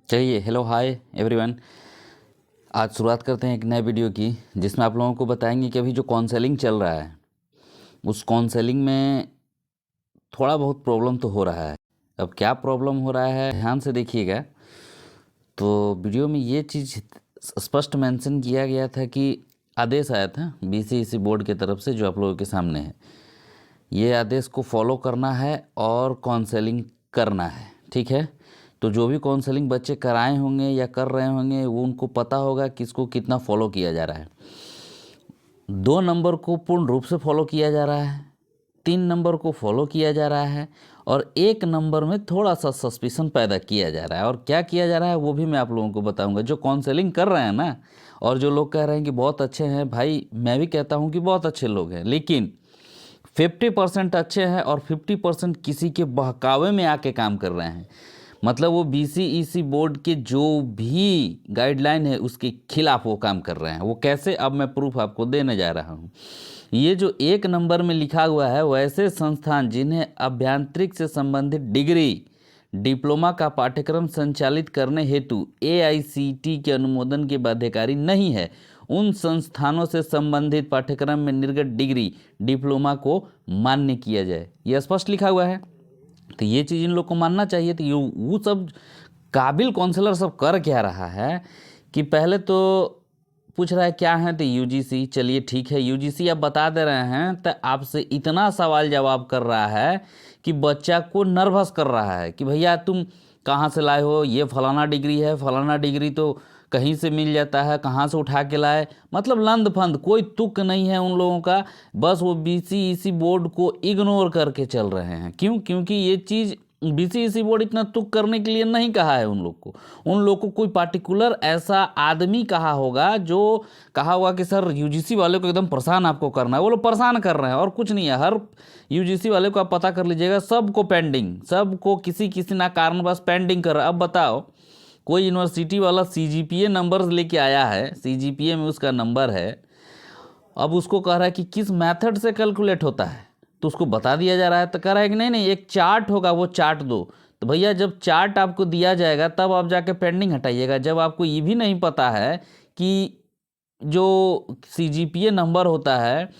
चलिए, hello hi everyone. आज शुरुआत करते हैं एक नए वीडियो की, जिसमें आप लोगों को बताएंगे कि अभी जो काउंसलिंग चल रहा है उस काउंसलिंग में थोड़ा बहुत प्रॉब्लम तो हो रहा है। अब क्या प्रॉब्लम हो रहा है ध्यान से देखिएगा। तो वीडियो में ये चीज़ स्पष्ट मेंशन किया गया था कि आदेश आया था बीसीईसी बोर्ड की तरफ से, जो आप लोगों के सामने है। ये आदेश को फॉलो करना है और काउंसलिंग करना है, ठीक है। तो जो भी काउंसलिंग बच्चे कराए होंगे या कर रहे होंगे वो उनको पता होगा कि इसको कितना फॉलो किया जा रहा है। 2 नंबर को पूर्ण रूप से फॉलो किया जा रहा है, 3 नंबर को फॉलो किया जा रहा है और 1 नंबर में थोड़ा सा सस्पिशन पैदा किया जा रहा है। और क्या किया जा रहा है वो भी मैं आप लोगों को बताऊंगा। जो काउंसलिंग कर रहे हैं ना, और जो लोग कह रहे हैं कि बहुत अच्छे हैं, भाई मैं भी कहता हूँ कि बहुत अच्छे लोग हैं, लेकिन 50% अच्छे हैं और 50% किसी के बहकावे में आके काम कर रहे हैं। मतलब वो बीसीईसी बोर्ड के जो भी गाइडलाइन है उसके खिलाफ वो काम कर रहे हैं। वो कैसे, अब मैं प्रूफ आपको देने जा रहा हूँ। ये जो 1 नंबर में लिखा हुआ है, वैसे संस्थान जिन्हें अभियांत्रिक से संबंधित डिग्री डिप्लोमा का पाठ्यक्रम संचालित करने हेतु एआईसीटी के अनुमोदन के बाध्यकारी नहीं है, उन संस्थानों से संबंधित पाठ्यक्रम में निर्गत डिग्री डिप्लोमा को मान्य किया जाए। यह स्पष्ट लिखा हुआ है। तो ये चीज़ इन लोग को मानना चाहिए। तो ये वो सब काबिल काउंसलर सब कर क्या रहा है कि पहले तो पूछ रहा है क्या है, तो यूजीसी। चलिए ठीक है, यूजीसी आप बता दे रहे हैं, तो आपसे इतना सवाल जवाब कर रहा है कि बच्चा को नर्वस कर रहा है कि भैया तुम कहाँ से लाए हो, ये फलाना डिग्री है, फलाना डिग्री तो कहीं से मिल जाता है, कहाँ से उठा के लाए। मतलब लंद फंद कोई तुक नहीं है उन लोगों का। बस वो बीसीईसी बोर्ड को इग्नोर करके चल रहे हैं। क्यों? क्योंकि ये चीज़ बीसीईसी बोर्ड इतना तुक करने के लिए नहीं कहा है उन लोग को। उन लोग को कोई पार्टिकुलर ऐसा आदमी कहा होगा जो कहा होगा कि सर यूजीसी वाले को एकदम परेशान आपको करना है। वो लोग परेशान कर रहे हैं और कुछ नहीं है। हर यूजीसी वाले को आप पता कर लीजिएगा, सबको पेंडिंग, सबको किसी किसी ना कारण बस पेंडिंग कर रहा है। अब बताओ, कोई यूनिवर्सिटी वाला सीजीपीए नंबर लेके आया है, सीजीपीए में उसका नंबर है, अब उसको कह रहा है कि किस मेथड से कैलकुलेट होता है, तो उसको बता दिया जा रहा है। तो कह रहा है कि नहीं नहीं एक चार्ट होगा, वो चार्ट दो। तो भैया जब चार्ट आपको दिया जाएगा तब आप जाके पेंडिंग हटाइएगा। जब आपको ये भी नहीं पता है कि जो सीजीपीए नंबर होता है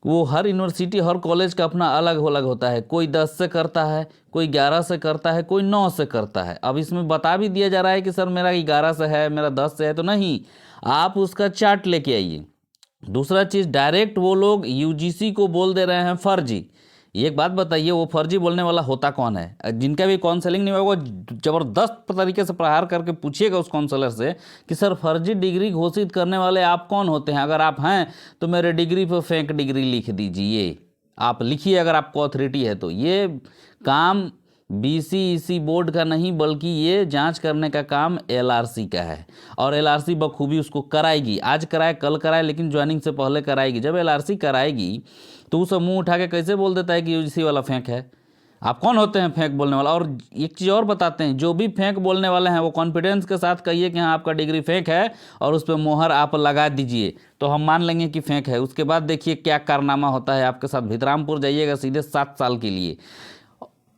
वो हर यूनिवर्सिटी हर कॉलेज का अपना अलग अलग होता है। कोई 10 से करता है, कोई 11 से करता है, कोई 9 से करता है। अब इसमें बता भी दिया जा रहा है कि सर मेरा 11 से है, मेरा 10 से है, तो नहीं, आप उसका चार्ट लेके आइए। दूसरा चीज़, डायरेक्ट वो लोग यूजीसी को बोल दे रहे हैं फर्जी। एक बात बताइए, वो फर्जी बोलने वाला होता कौन है? जिनका भी काउंसलिंग नहीं होगा ज़बरदस्त तरीके से प्रहार करके पूछिएगा उस काउंसलर से कि सर फर्जी डिग्री घोषित करने वाले आप कौन होते हैं? अगर आप हैं तो मेरे डिग्री पर फेक डिग्री लिख दीजिए। आप लिखिए अगर आपको अथॉरिटी है तो। ये काम बीसीईसी बोर्ड का नहीं, बल्कि ये जांच करने का काम एलआरसी का है। और एलआरसी बखूबी उसको कराएगी। आज कराए कल कराए, लेकिन ज्वाइनिंग से पहले कराएगी। जब एलआरसी कराएगी तो उसे मुंह उठा के कैसे बोल देता है कि यूजीसी वाला फेंक है? आप कौन होते हैं फेंक बोलने वाला? और एक चीज़ और बताते हैं, जो भी फेंक बोलने वाले हैं वो कॉन्फिडेंस के साथ कहिए कि हाँ आपका डिग्री फेंक है, और उस पर मोहर आप लगा दीजिए, तो हम मान लेंगे कि फेंक है। उसके बाद देखिए क्या कारनामा होता है आपके साथ। भितरामपुर जाइएगा सीधे 7 साल के लिए।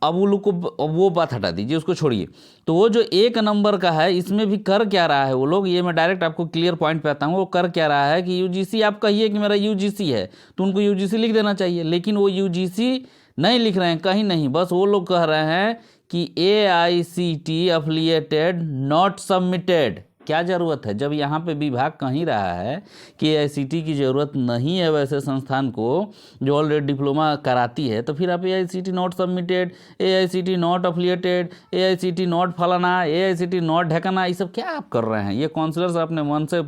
अब वो लोग को, अब वो बात हटा दीजिए, उसको छोड़िए। तो वो जो 1 नंबर का है, इसमें भी कर क्या रहा है वो लोग, ये मैं डायरेक्ट आपको क्लियर पॉइंट पे आता हूँ। वो कर क्या रहा है कि यूजीसी, आप कहिए कि मेरा यूजीसी है तो उनको यूजीसी लिख देना चाहिए, लेकिन वो यूजीसी नहीं लिख रहे हैं कहीं नहीं। बस वो लोग कह रहे हैं कि एआईसीटी अफिलिएटेड नॉट सबमिटेड। क्या ज़रूरत है जब यहाँ पे विभाग कहीं रहा है कि एआईसीटी की ज़रूरत नहीं है वैसे संस्थान को जो ऑलरेडी डिप्लोमा कराती है, तो फिर आप AICT not submitted, AICT not affiliated, AICT not फलाना, एआईसीटी नॉट ढकना, ये सब क्या आप कर रहे हैं? ये काउंसलर्स अपने मन से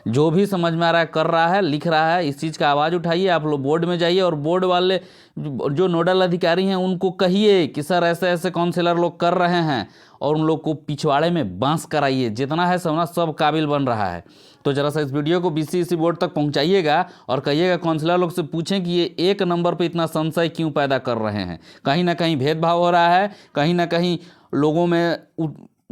जो भी समझ में आ रहा है कर रहा है, लिख रहा है। इस चीज़ का आवाज़ उठाइए। आप लोग बोर्ड में जाइए और बोर्ड वाले जो नोडल अधिकारी हैं उनको कहिए कि सर ऐसे ऐसे काउंसलर लोग कर रहे हैं, और उन लोग को पिछवाड़े में बांस कराइए। जितना है समझना सब काबिल बन रहा है। तो जरा सा इस वीडियो को बीसीईसी बोर्ड तक पहुंचाइएगा और कहिएगा काउंसलर लोग से पूछें कि ये 1 नंबर पे इतना संशय क्यों पैदा कर रहे हैं। कहीं ना कहीं भेदभाव हो रहा है, कहीं ना कहीं लोगों में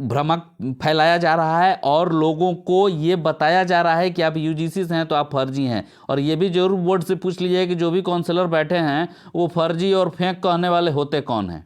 भ्रमक फैलाया जा रहा है, और लोगों को ये बताया जा रहा है कि आप यूजीसी से हैं तो आप फर्जी हैं। और ये भी जरूर बोर्ड से पूछ लीजिए कि जो भी काउंसलर बैठे हैं वो फर्जी और फेंक कहने वाले होते कौन हैं।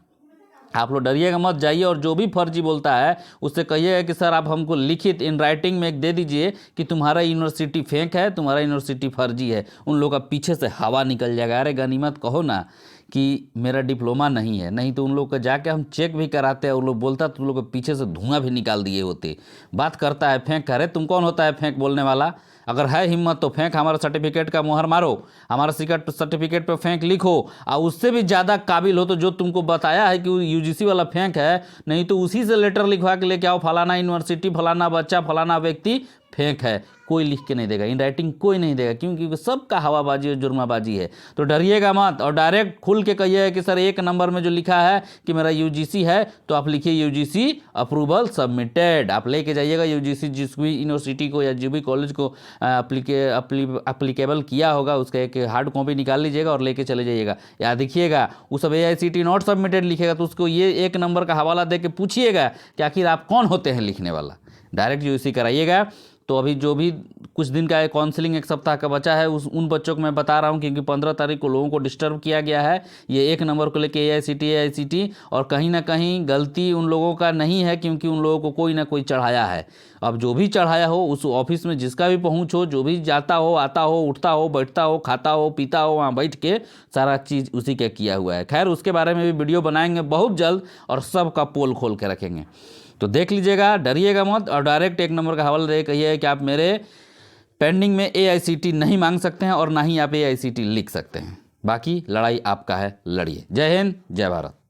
आप लोग डरिएगा मत, जाइए और जो भी फर्जी बोलता है उससे कहिएगा कि सर आप हमको लिखित इन राइटिंग में एक दे दीजिए कि तुम्हारा यूनिवर्सिटी फेक है, तुम्हारा यूनिवर्सिटी फर्जी है। उन लोगों का पीछे से हवा निकल जाएगा। अरे गनीमत कहो ना कि मेरा डिप्लोमा नहीं है, नहीं तो उन लोग का जाके हम चेक भी कराते हैं, उन लोग बोलता तो उन लोग के पीछे से धुआं भी निकाल दिए होते। बात करता है फेंक, अरे तुम कौन होता है फेंक बोलने वाला? अगर है हिम्मत तो फेंक हमारा सर्टिफिकेट का मुहर मारो, हमारा सर्टिफिकेट पे फेंक लिखो, और उससे भी ज़्यादा काबिल हो तो जो तुमको बताया है कि यूजीसी वाला फेंक है, नहीं तो उसी से लेटर लिखवा के लेके आओ, फलाना यूनिवर्सिटी, फलाना बच्चा, फलाना व्यक्ति फेंक है। कोई लिख के नहीं देगा, इन राइटिंग कोई नहीं देगा, क्योंकि सबका हवाबाजी और जुर्माबाजी है। तो डरिएगा मत और डायरेक्ट खुल के कहिए कि सर 1 नंबर में जो लिखा है कि मेरा यूजीसी है, तो आप लिखिए यूजीसी अप्रूवल सबमिटेड। आप लेके जाइएगा यूजीसी, जिस भी यूनिवर्सिटी को या जो भी कॉलेज को अप्लीकेबल किया होगा उसका एक हार्ड कॉपी निकाल लीजिएगा और लेके चले जाइएगा। या देखिएगा वो सब AICTE नॉट सबमिटेड लिखेगा तो उसको ये 1 नंबर का हवाला दे के पूछिएगा कि आखिर आप कौन होते हैं लिखने वाला। डायरेक्ट यूजीसी कराइएगा। तो अभी जो भी कुछ दिन का काउंसलिंग 1 सप्ताह का बचा है, उन बच्चों को मैं बता रहा हूं, क्योंकि 15 तारीख को लोगों को डिस्टर्ब किया गया है ये 1 नंबर को लेके AICTE, और कहीं ना कहीं गलती उन लोगों का नहीं है, क्योंकि उन लोगों को कोई ना कोई चढ़ाया है। अब जो भी चढ़ाया हो, उस ऑफिस में जिसका भी पहुंच हो, जो भी जाता हो, आता हो, उठता हो, बैठता हो, खाता हो, पीता हो, वहाँ बैठ के सारा चीज़ उसी का किया हुआ है। खैर उसके बारे में भी वीडियो बनाएंगे बहुत जल्द और सबका पोल खोल के रखेंगे, तो देख लीजिएगा। डरिएगा मत और डायरेक्ट 1 नंबर का हवाला दे कहिए कि आप मेरे पेंडिंग में AICTE नहीं मांग सकते हैं और ना ही आप AICTE लिख सकते हैं। बाकी लड़ाई आपका है, लड़िए। जय हिंद, जय भारत।